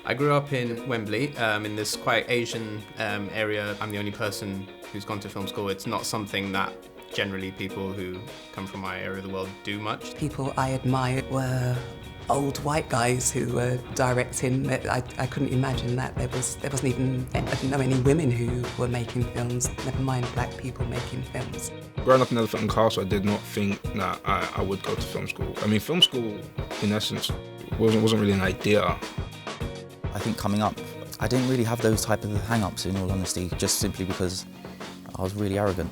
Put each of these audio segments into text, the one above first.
I grew up in Wembley, in this quite Asian area. I'm the only person who's gone to film school. It's not something that generally people who come from my area of the world do much. People I admired were old white guys who were directing. I couldn't imagine that there wasn't even, I didn't know any women who were making films, never mind black people making films. Growing up in Elephant and Castle, I did not think that I would go to film school. I mean, film school, in essence, wasn't really an idea. I think coming up, I didn't really have those type of hang-ups, in all honesty, just simply because I was really arrogant.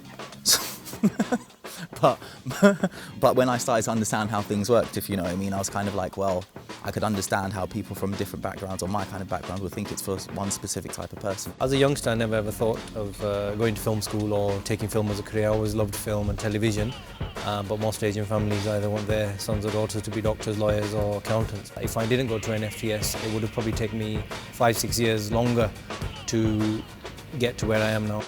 But when I started to understand how things worked, if you know what I mean, I was kind of like, well, I could understand how people from different backgrounds or my kind of background would think it's for one specific type of person. As a youngster, I never ever thought of going to film school or taking film as a career. I always loved film and television, but most Asian families either want their sons or daughters to be doctors, lawyers or accountants. If I didn't go to NFTS, it would have probably taken me 5-6 years longer to get to where I am now.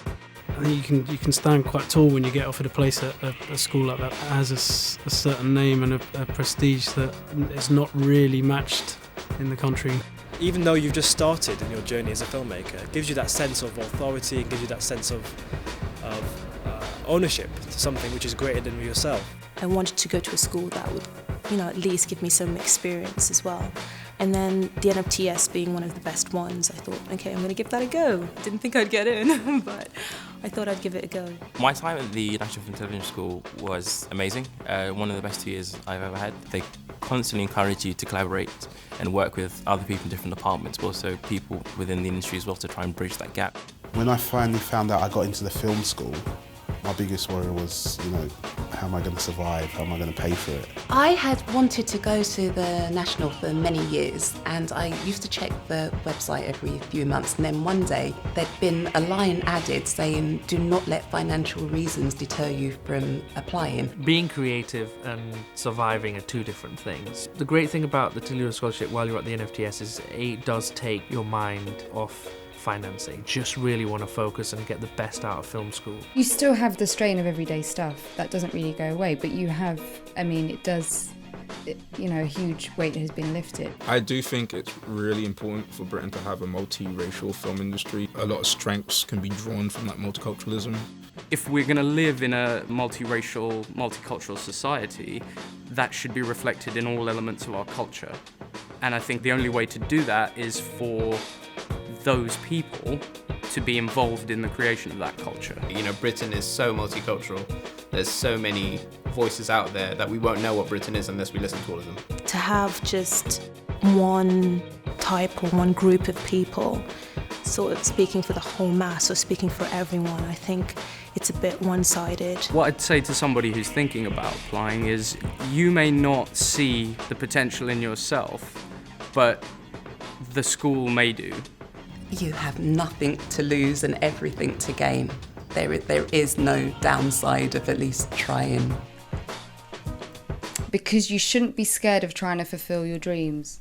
I think you can stand quite tall when you get offered a place at a school like that. It has a certain name and a prestige that is not really matched in the country. Even though you've just started in your journey as a filmmaker, it gives you that sense of authority, it gives you that sense of ownership to something which is greater than yourself. I wanted to go to a school that would, at least give me some experience as well. And then the NFTS being one of the best ones, I thought, okay, I'm going to give that a go. Didn't think I'd get in, but I thought I'd give it a go. My time at the National Film Television School was amazing. One of the best 2 years I've ever had. They constantly encourage you to collaborate and work with other people in different departments, but also people within the industry as well to try and bridge that gap. When I finally found out I got into the film school, my biggest worry was, how am I going to survive? How am I going to pay for it? I had wanted to go to the National for many years, and I used to check the website every few months, and then one day there'd been a line added saying, do not let financial reasons deter you from applying. Being creative and surviving are two different things. The great thing about the Toledo Scholarship while you're at the NFTS is it does take your mind off financing. Just really want to focus and get the best out of film school. You still have the strain of everyday stuff. That doesn't really go away, but you have, a huge weight has been lifted. I do think it's really important for Britain to have a multiracial film industry. A lot of strengths can be drawn from that multiculturalism. If we're going to live in a multiracial, multicultural society, that should be reflected in all elements of our culture. And I think the only way to do that is for those people to be involved in the creation of that culture. Britain is so multicultural. There's so many voices out there that we won't know what Britain is unless we listen to all of them. To have just one type or one group of people sort of speaking for the whole mass or speaking for everyone, I think it's a bit one-sided. What I'd say to somebody who's thinking about applying is you may not see the potential in yourself, but the school may do. You have nothing to lose and everything to gain. There is no downside of at least trying. Because you shouldn't be scared of trying to fulfill your dreams.